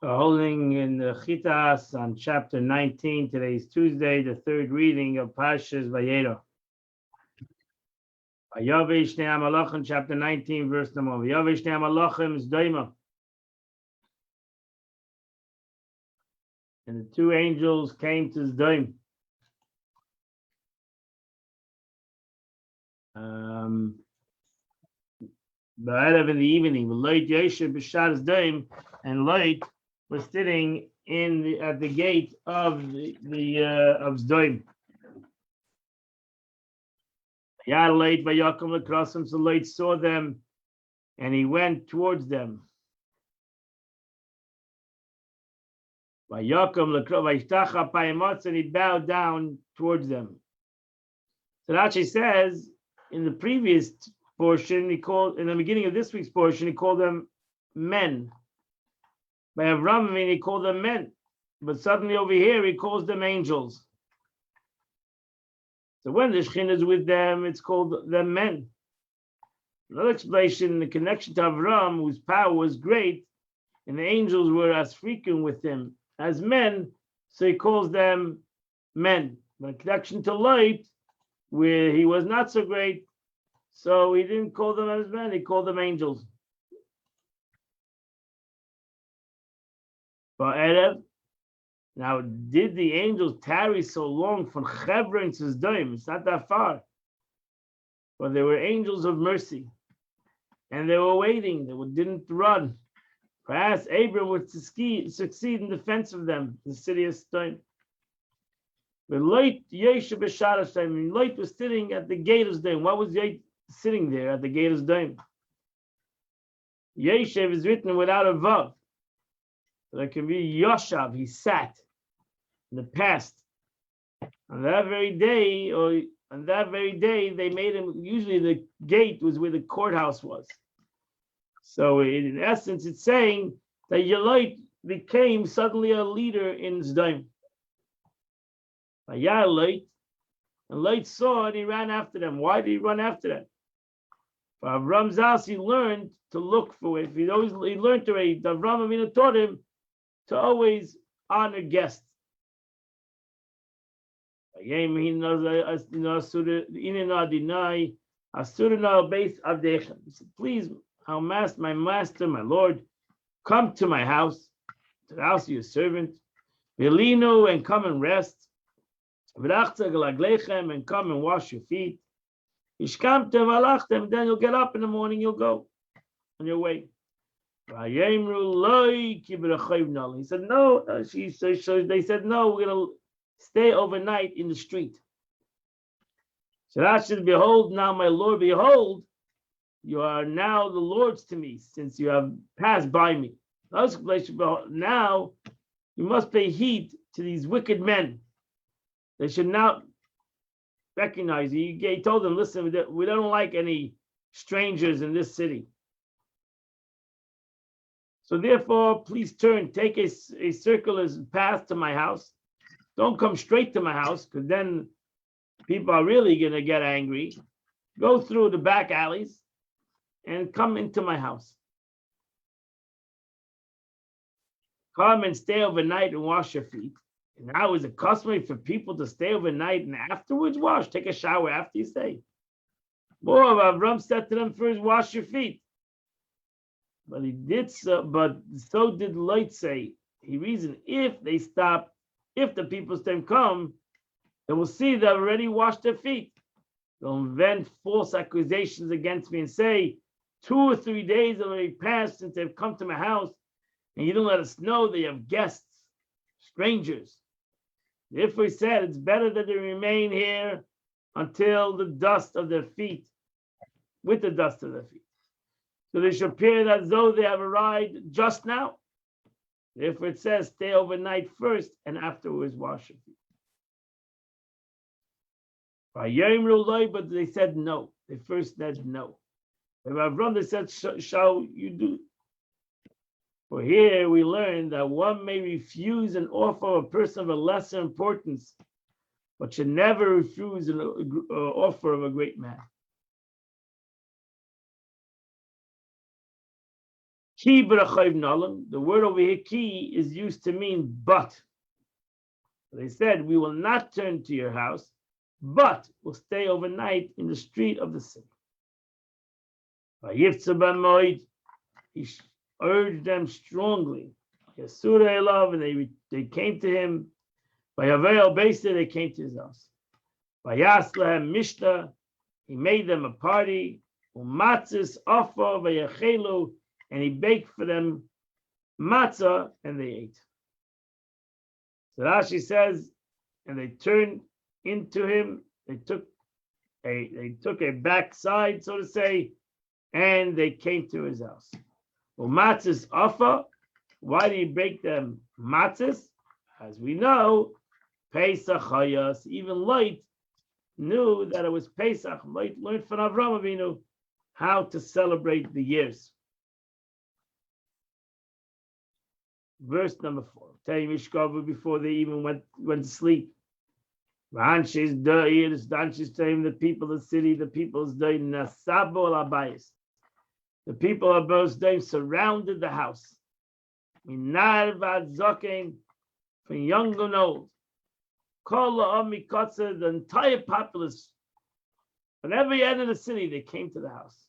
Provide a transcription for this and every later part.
Holding in the Chitas on chapter 19. Today is Tuesday, the third reading of Parshas Vayera. Vayavei Shnei HaMalachim, chapter 19, verse number 1. Vayavei Shnei HaMalachim Zdaima. And the two angels came to Zdaim. Ba'erev in the evening, L'Leit Yeshev B'Shar Zdaim, and Light was sitting at the gate of of Zdaim. Yad Light Vayakum L'Krasim, so Light saw them, and he went towards them. Vayakum L'Krasim Vayishtacha, and he bowed down towards them. So Rashi says in the previous portion, in the beginning of this week's portion, he called them men. By Avram, he called them men. But suddenly over here, he calls them angels. So when the Shekhinah is with them, it's called them men. Another explanation, the connection to Avram, whose power was great, and the angels were as frequent with him as men, so he calls them men. But a connection to Light, where he was not so great, so he didn't call them as men, he called them angels. Erev. Now, did the angels tarry so long from Hebron to Zdaim? It's not that far. But they were angels of mercy. And they were waiting. They didn't run. Perhaps Abram would succeed in defense of them, the city of Zdaim. But Lot Yeshev B'Shar Zdaim. Lot was sitting at the gate of Zdaim. What was Lot sitting there at the gate of Zdaim? Yeshev is written without a vav. So that can be Yoshav, he sat in the past. On that very day, they made him, usually the gate was where the courthouse was. So in essence, it's saying that Yelit became suddenly a leader in Zdaim. And Lot saw and he ran after them. Why did he run after them? Avram Zas, he learned to look for it. He learned already. Avram Avinu taught him to always honor guests. He said, please, my master, my Lord, come to my house, to the house of your servant, and come and rest, and come and wash your feet. Then you'll get up in the morning, you'll go on your way. He said, no. They said, no, we're going to stay overnight in the street. So that should, behold, now my Lord, behold, you are now the Lord's to me, since you have passed by me. Now you must pay heed to these wicked men. They should not recognize you. He told them, listen, we don't like any strangers in this city. So therefore, please take a circular path to my house. Don't come straight to my house, because then people are really going to get angry. Go through the back alleys and come into my house. Come and stay overnight and wash your feet. And now is it customary for people to stay overnight and afterwards wash? Take a shower after you stay. More of Avram said to them, first wash your feet. But he did so, but so did Lot say. He reasoned, if the people's time come, they will see they've already washed their feet. They'll invent false accusations against me and say, 2 or 3 days already passed since they've come to my house, and you don't let us know that you have guests, strangers. Therefore he said, it's better that they remain here until the dust of their feet, with the dust of their feet. So they should appear as though they have arrived just now. Therefore it says, stay overnight first and afterwards wash your feet. But they said no. They first said no. They said, shall you do? For here we learn that one may refuse an offer of a person of a lesser importance, but should never refuse an offer of a great man. Ki b'rachayv nalam. The word over here, ki, is used to mean but. They said, we will not turn to your house, but we'll stay overnight in the street of the city. He urged them strongly. And they came to him. By Havel Besa, they came to his house. By Yaslahem Mishta, he made them a party. Umatzis Afa Vayachelu, and he baked for them matzah, and they ate. So Rashi says, and they turned into him. They took a backside, so to say, and they came to his house. Umatzis Afa. Why did he bake them matzahs? As we know, Pesach Hayas, even Light knew that it was Pesach. Light learned from Avraham Avinu how to celebrate the years. Verse number 4. Mishkavu, before they even went to sleep. The people of the city, the people's day, Nasabo Abayis. The people of those days surrounded the house. From young and old. The entire populace, from every end of the city, they came to the house.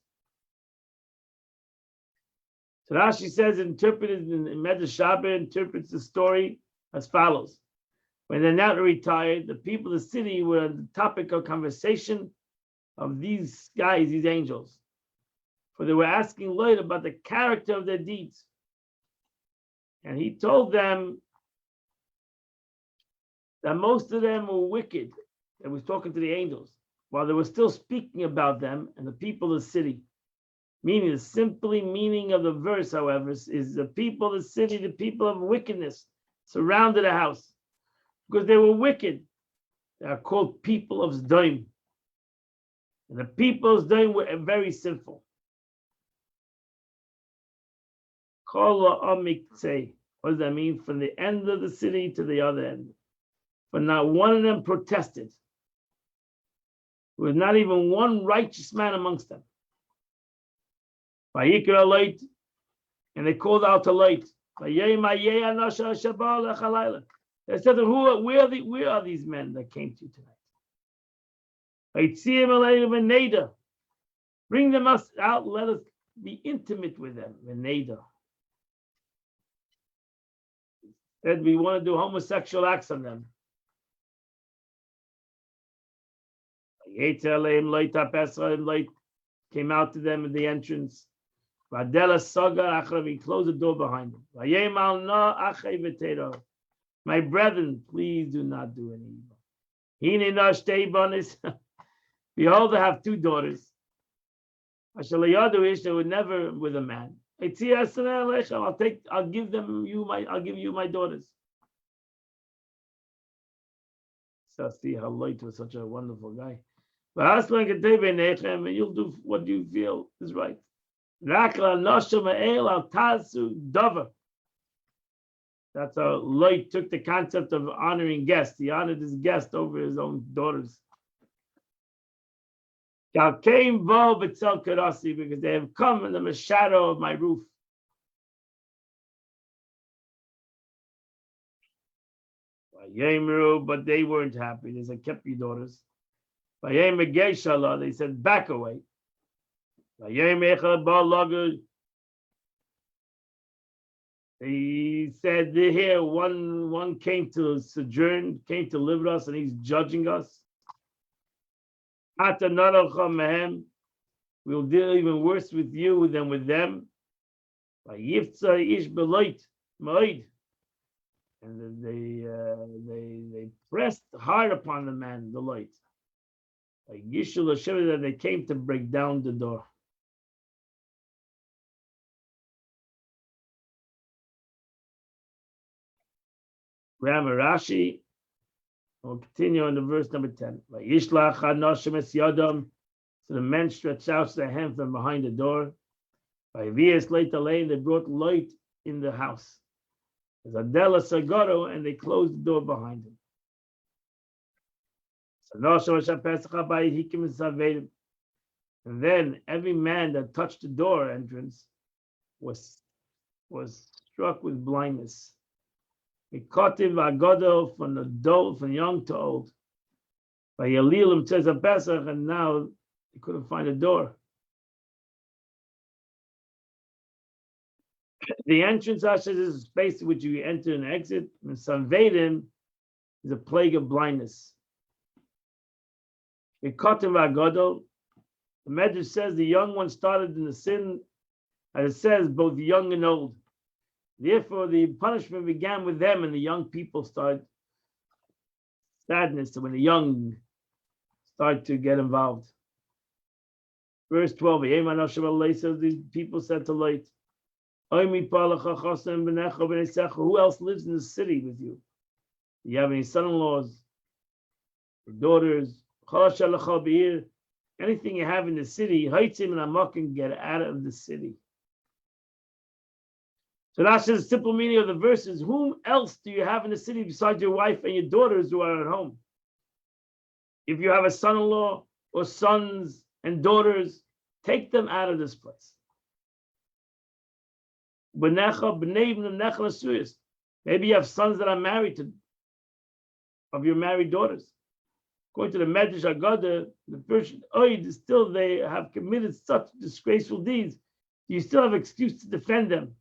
So Rashi says, interpreted in Medrash Shabbat, interprets the story as follows. When they're now retired, the people of the city were on the topic of conversation of these guys, these angels. For they were asking Lloyd about the character of their deeds. And he told them that most of them were wicked. They was talking to the angels while they were still speaking about them and the people of the city. Meaning, the simply meaning of the verse, however, is the people of the city, the people of wickedness, surrounded a house because they were wicked. They are called people of Zdaim. And the people of Zdaim were very sinful. What does that mean? From the end of the city to the other end. But not one of them protested. There was not even one righteous man amongst them. And they called out to Light. They said, where are these men that came to you tonight? Bring them us out, let us be intimate with them. Said we want to do homosexual acts on them. Light came out to them at the entrance. He closed the door behind him. My brethren, please do not do any evil. Behold, I have two daughters. They were never with a man. I'll give you my daughters. So see how Light was such a wonderful guy. But you'll do what you feel is right. That's how Light took the concept of honoring guests. He honored his guest over his own daughters. Because they have come in the shadow of my roof. But they weren't happy. They said, kept your daughters. They said, back away. He said, here, one came to sojourn, came to live with us, and he's judging us. We'll deal even worse with you than with them. And they pressed hard upon the man, the Light. That they came to break down the door. Grammar Rashi. We'll continue on to verse number 10. So the men stretched out their hand from behind the door. By Vias later lane, they brought Light in the house. There's Adela Sagoro, and they closed the door behind him. And then every man that touched the door entrance was was struck with blindness. He caught him agodo from adult, from young to old. By Yalilim says a Pesach, and now he couldn't find a door. The entrance, Asher, is a space in which you enter and exit. And Sanvedim is a plague of blindness. He caught him agodo. The Medrash says the young one started in the sin, as it says, both young and old. Therefore, the punishment began with them, and the young people started sadness when the young start to get involved. Verse 12, the people said to Lot, who else lives in the city with you? Do you have any son-in-laws, or daughters? Anything you have in the city, get out of the city. So that's the simple meaning of the verses. Whom else do you have in the city besides your wife and your daughters who are at home? If you have a son-in-law or sons and daughters, take them out of this place. Maybe you have sons that are married to of your married daughters. According to the Medrash Agada, the person still they have committed such disgraceful deeds. You still have excuse to defend them.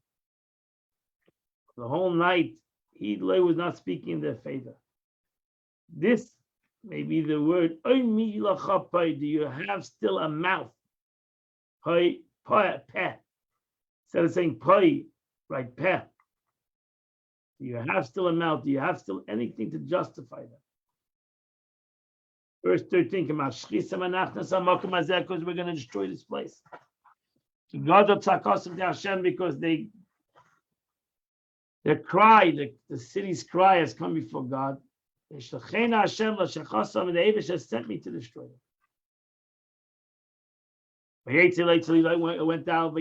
The whole night, Hidlay was not speaking in their favor. This may be the word. Do you have still a mouth? Peh. Instead of saying peh, right, peh. Do you have still a mouth? Do you have still anything to justify that? Verse 13, because we're going to destroy this place. Because their cry, the city's cry has come before God. And the Avish has sent me to destroy them. Went down,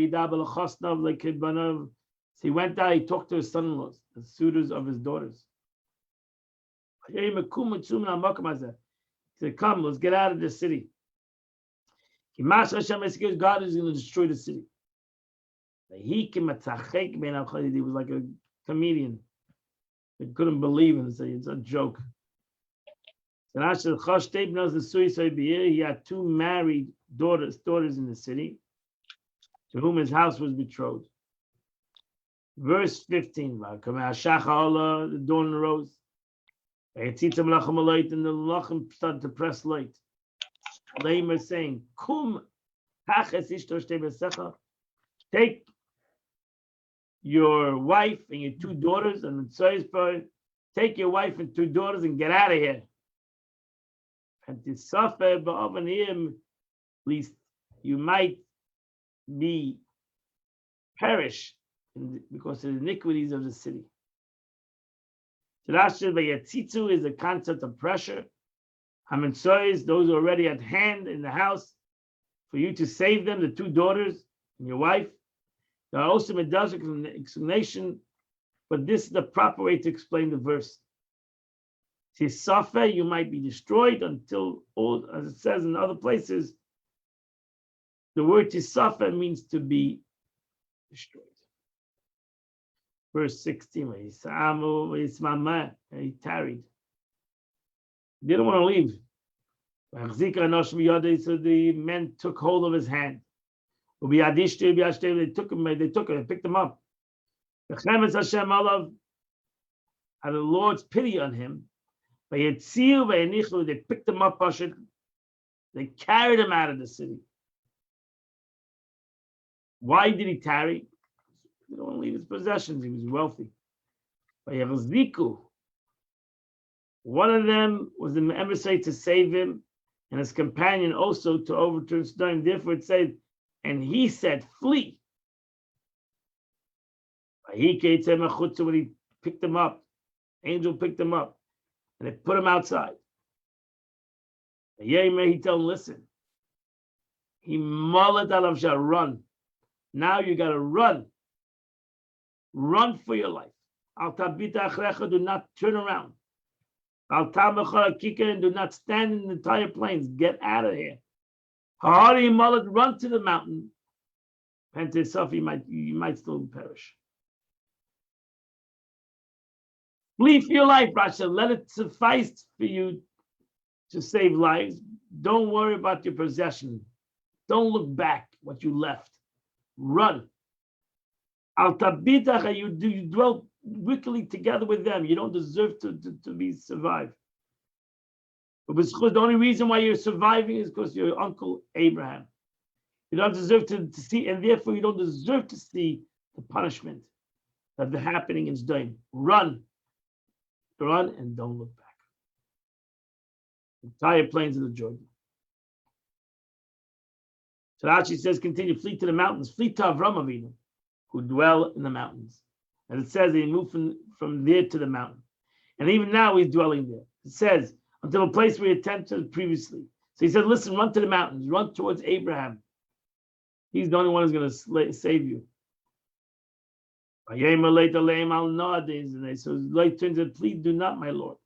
so he went down, he talked to his son-in-laws, the suitors of his daughters. He said, come, let's get out of this city. God is going to destroy the city. He was like a comedian. They couldn't believe it. It's a joke. He had two married daughters in the city, to whom his house was betrothed. Verse 15, the dawn arose. And the Lachim started to press light. Lamer saying, Kum, take your wife and your two daughters, and take your wife and two daughters and get out of here. And to suffer, at least you might be perish because of the iniquities of the city. Yatzitzu is the concept of pressure. Hamentzois, those already at hand in the house, for you to save them, the two daughters and your wife. There are also medallic explanation, but this is the proper way to explain the verse. Tisafe, you might be destroyed until, as it says in other places, the word tisafe means to be destroyed. Verse 16, and he tarried. He didn't want to leave. So the men took hold of his hand. They took him, they picked him up. Had the Lord's pity on him. They picked him up, they carried him out of the city. Why did he tarry? He didn't want to leave his possessions. He was wealthy. One of them was the emissary to save him, and his companion also to overturn Sodom. Therefore it said, and he said, flee. When he picked him up, angel picked him up, and they put him outside. He told him, listen, he mullet alav shall run. Now you got to run. Run for your life. Al tabita achrecha, do not turn around. Al tamachar kika, and do not stand in the entire plains. Get out of here. Ha'ari mullet, run to the mountain. And to yourself, you might still perish. Flee for your life, Rasha. Let it suffice for you to save lives. Don't worry about your possession. Don't look back what you left. Run. Al tabitacha, you dwell wickedly together with them. You don't deserve to be survived. But the only reason why you're surviving is because your uncle Abraham. You don't deserve to see, and therefore you don't deserve to see the punishment of the happening in Sdom. Run, and don't look back. Entire plains of the Jordan. So Rashi says, continue, flee to the mountains, flee to Avram Avinu, who dwell in the mountains. And it says he moved from there to the mountain. And even now he's dwelling there. It says, until a place where he attempted previously. So he said, listen, run to the mountains, run towards Abraham. He's the only one who's going to save you. So Leit turns and please do not, my Lord.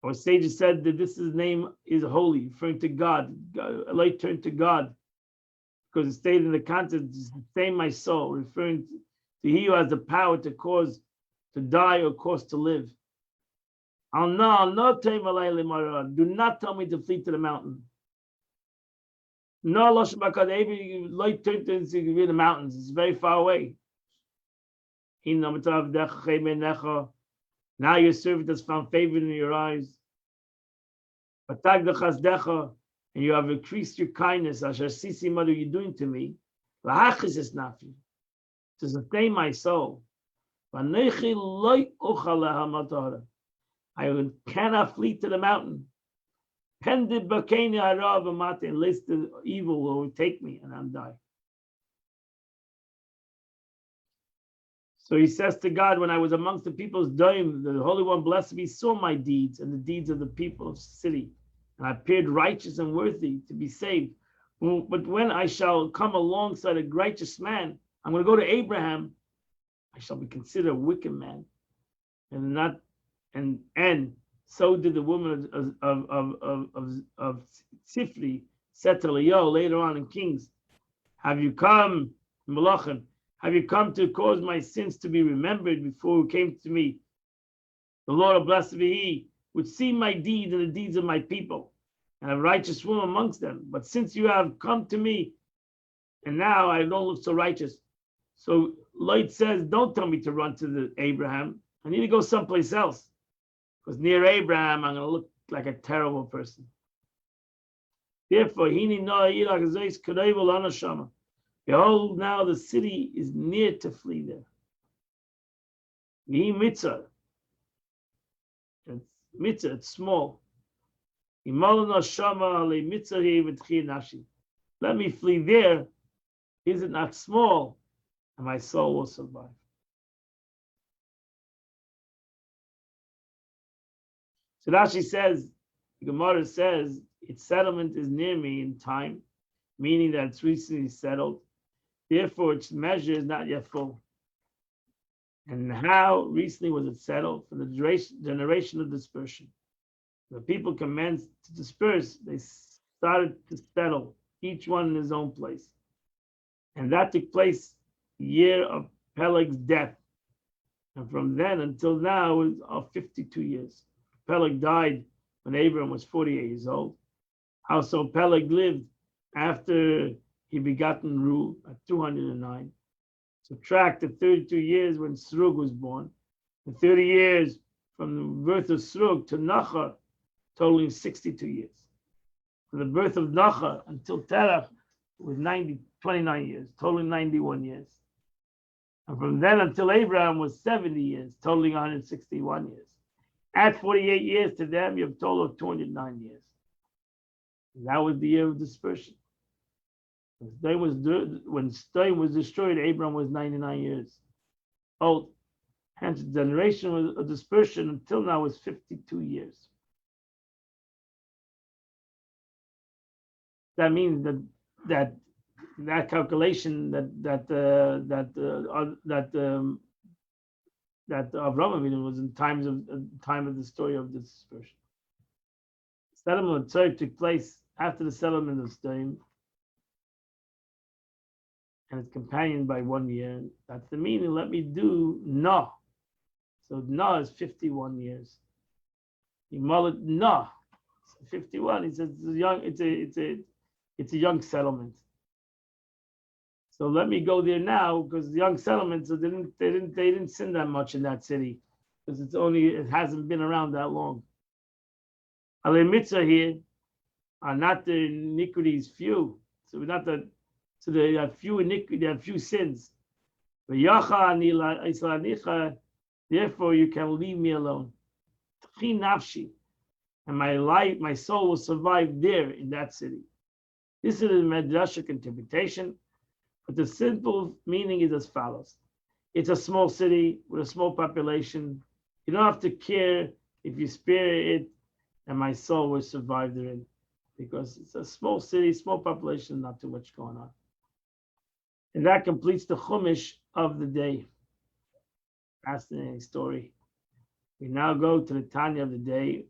Our sages said that this name is holy, referring to God. Leit turned to God, because it stated in the context, "Save my soul," referring to he who has the power to cause to die or cause to live. Do not tell me to flee to the mountain. No, Leit turned to the mountains. It's very far away. Now your servant has found favor in your eyes. And you have increased your kindness. Asher sisi, what are you doing to me? To sustain my soul. I cannot flee to the mountain. Pended bakeni harav amate, unless the evil will overtake me and I'm dying. So he says to God, when I was amongst the people's dome, the Holy One, blessed be, saw my deeds and the deeds of the people of the city, and I appeared righteous and worthy to be saved. But when I shall come alongside a righteous man, I'm going to go to Abraham, I shall be considered a wicked man, and so did the woman of Sifri said to Leo later on in Kings, have you come, Malachim? Have you come to cause my sins to be remembered before you came to me? The Lord of blessed be he, would see my deeds and the deeds of my people, and a righteous woman amongst them. But since you have come to me, and now I don't look so righteous. So Lloyd says, don't tell me to run to the Abraham. I need to go someplace else. Because near Abraham, I'm going to look like a terrible person. Therefore, behold, now the city is near to flee there. Mitzvah. It's small. Let me flee there. Is it not small? And my soul will survive. So Rashi says, the Gemara says, its settlement is near me in time, meaning that it's recently settled. Therefore, its measure is not yet full. And how recently was it settled? For the generation of dispersion. The people commenced to disperse. They started to settle, each one in his own place. And that took place the year of Peleg's death. And from then until now, it was 52 years. Peleg died when Abraham was 48 years old. How so? Peleg lived after he begotten Ru at 209. Subtract the 32 years when Srug was born, the 30 years from the birth of Srug to Nachar, totaling 62 years. From the birth of Nachar until Terach was 29 years, totaling 91 years. And from then until Abraham was 70 years, totaling 161 years. Add 48 years to them, you have a total of 209 years. And that was the year of dispersion. When Sodom was destroyed, Abraham was 99 years old. Hence, the generation of dispersion until now was 52 years. That means that calculation that Avraham Avinu was in time of the story of the dispersion. Settlement of Tzor took place after the settlement of Sodom, and it's companioned by 1 year. That's the meaning. Let me do no. So Na is 51 years. Yimalad Na, 51. He says it's a young, it's a young settlement. So let me go there now because the young settlements, so they didn't sin that much in that city because it hasn't been around that long. Ale mitzvah here are not the iniquities few. So we're not the, so they have few iniquities, they have few sins. Therefore you can leave me alone. And my life, my soul will survive there in that city. This is a medrashic interpretation, but the simple meaning is as follows. It's a small city with a small population. You don't have to care if you spare it, and my soul will survive therein. Because it's a small city, small population, not too much going on. And that completes the Chumash of the day. Fascinating story. We now go to the Tanya of the day.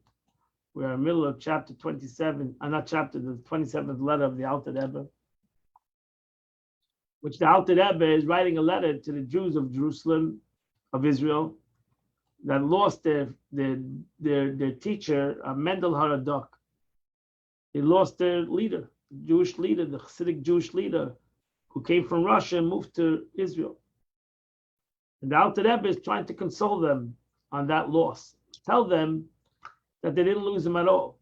We are in the middle of chapter 27, not chapter, the 27th letter of the Alter Rebbe, which the Alter Rebbe is writing a letter to the Jews of Jerusalem, of Israel, that lost their teacher, Mendel Haradok. They lost their leader, the Jewish leader, the Hasidic Jewish leader, who came from Russia and moved to Israel. And the Alter Rebbe is trying to console them on that loss. Tell them that they didn't lose him at all.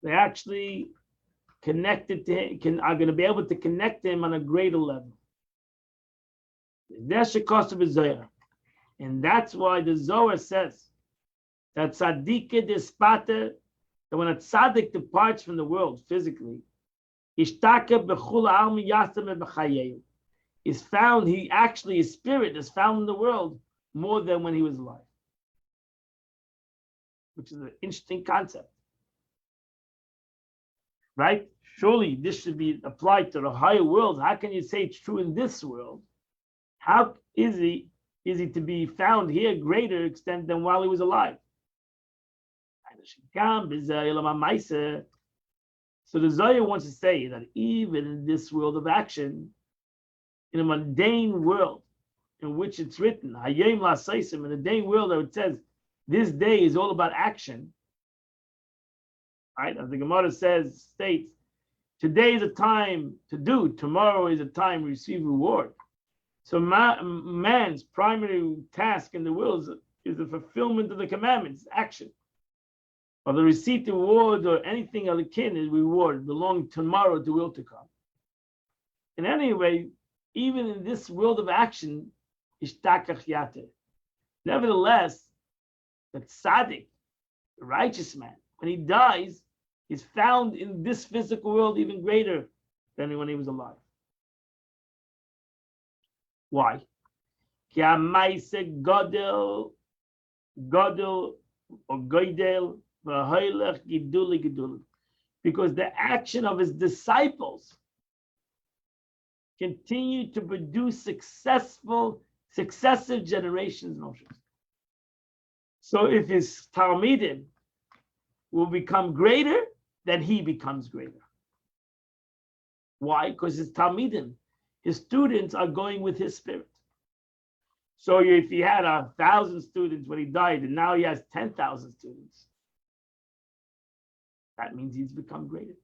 They actually connected to him, are going to be able to connect to him on a greater level. And that's why the Zohar says that tzaddik despate, that when a tzaddik departs from the world physically, is found, his spirit is found in the world more than when he was alive. Which is an interesting concept. Right? Surely this should be applied to the higher world. How can you say it's true in this world? How is he to be found here greater extent than while he was alive? So the Zohar wants to say that even in this world of action, in a mundane world in which it's written, in a mundane world that it says, this day is all about action, right? As the Gemara states, today is a time to do, tomorrow is a time to receive reward. So man's primary task in the world is the fulfillment of the commandments, action. Or the receipt of reward or anything of the kin is reward, belong tomorrow to will to come. And anyway, even in this world of action, ishtakach yater. Nevertheless, the tzaddik, the righteous man, when he dies, is found in this physical world even greater than when he was alive. Why? Ki ha'maaseh gadol or goydel v'hoylech giduli giduli, because the action of his disciples continue to produce successive generations and oceans. So if his Talmidim will become greater, then he becomes greater. Why? Because his Talmidim, his students, are going with his spirit. So if he had 1,000 students when he died, and now he has 10,000 students, that means he's become greater.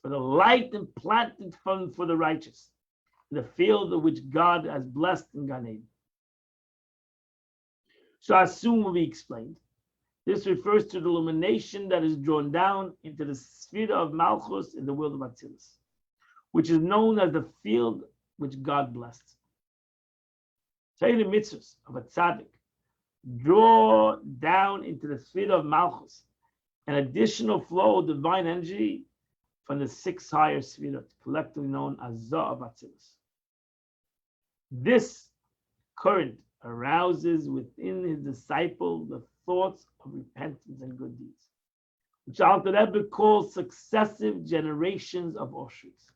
For the light implanted for the righteous, the field of which God has blessed in Gan Eden. So as soon will be explained, this refers to the illumination that is drawn down into the sphere of Malchus in the world of Atzilus, which is known as the field which God blessed. Torah mitzvahs of a tzaddik draw down into the sphere of Malchus an additional flow of divine energy from the 6 higher spheres, collectively known as Zoh of Atzilus. This current arouses within his disciple the thoughts of repentance and good deeds, which Alter Rebbe calls successive generations of Oshris,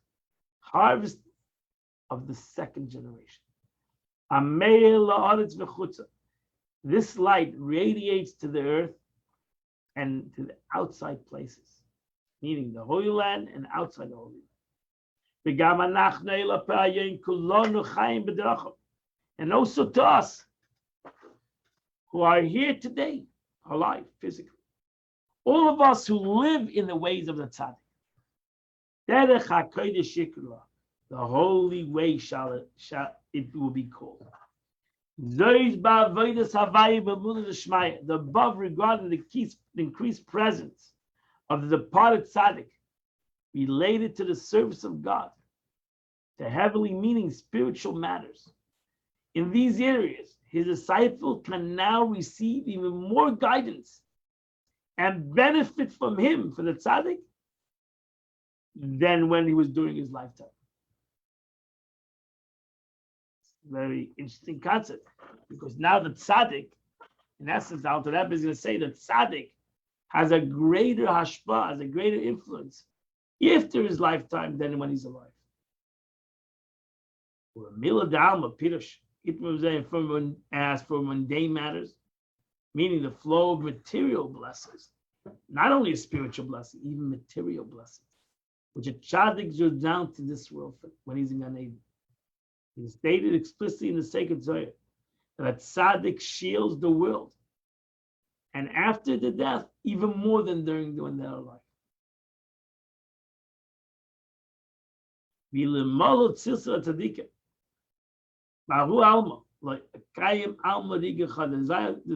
harvest of the second generation. This light radiates to the earth and to the outside places, meaning the Holy Land and outside the Holy Land. and also to us who are here today, alive physically. All of us who live in the ways of the tzaddik. Derech HaKodesh Yikra, the holy way shall it will be called. The above regarding the increased presence of the departed tzaddik related to the service of God, to heavily meaning spiritual matters. In these areas, his disciple can now receive even more guidance and benefit from him, for the tzaddik, than when he was during his lifetime. Very interesting concept, because now the tzaddik, in essence, the Alter Rebbe is going to say that tzaddik has a greater hashpah, has a greater influence after his lifetime than when he's alive. Or Mila Dalma Pirush, as for mundane matters, meaning the flow of material blessings, not only a spiritual blessing, even material blessings, which a tzaddik goes down to this world when he's in Gan Eden. It is stated explicitly in the sacred Zohar that a tzaddik shields the world, and after the death, even more than when they're alive. The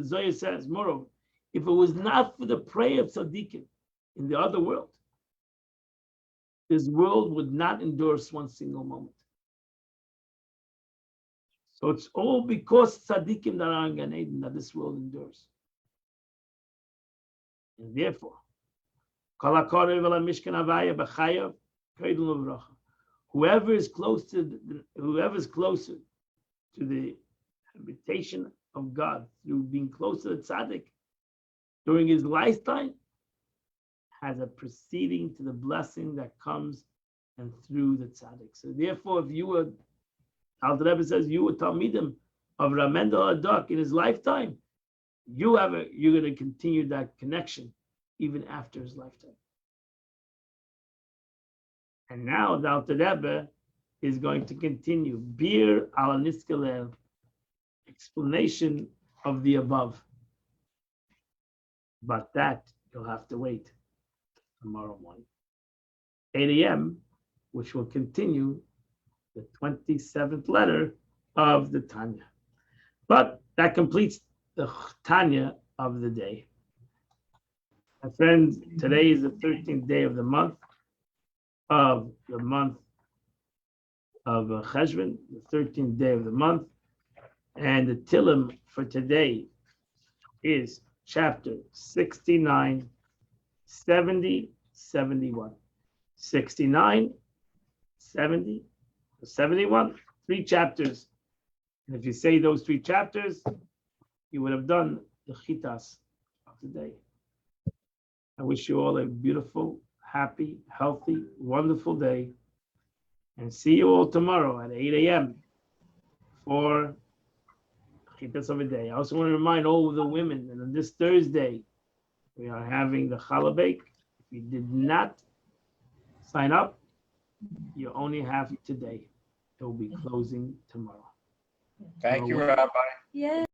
Zohar says, moreover, if it was not for the prayer of tzaddikim in the other world, this world would not endure one single moment. So it's all because tzaddikim that are in Gan Eden that this world endures. And therefore, whoever is closer to the habitation of God through being close to the tzaddik during his lifetime has a preceding to the blessing that comes and through the tzaddik. So therefore, if you were, Alter Rebbe says, you were Talmidim of Ramendel Adak in his lifetime, you're going to continue that connection even after his lifetime. And now the Alter Rebbe is going to continue Bir al Niskalel, explanation of the above. But that you'll have to wait tomorrow morning, 8 a.m., which will continue the 27th letter of the Tanya. But that completes the Tanya of the day. My friends, today is the 13th day of the month of Cheshvan, the 13th day of the month. And the Tillim for today is chapter 69, 70, 71. 69, 70, 71, 3 chapters. And if you say those 3 chapters, you would have done the chitas of the day. I wish you all a beautiful, happy, healthy, wonderful day. And see you all tomorrow at 8 a.m. for chitas of a day. I also want to remind all of the women that on this Thursday, we are having the challah bake. If you did not sign up, you only have today. It will be closing tomorrow. Thank you, Rabbi. Yeah.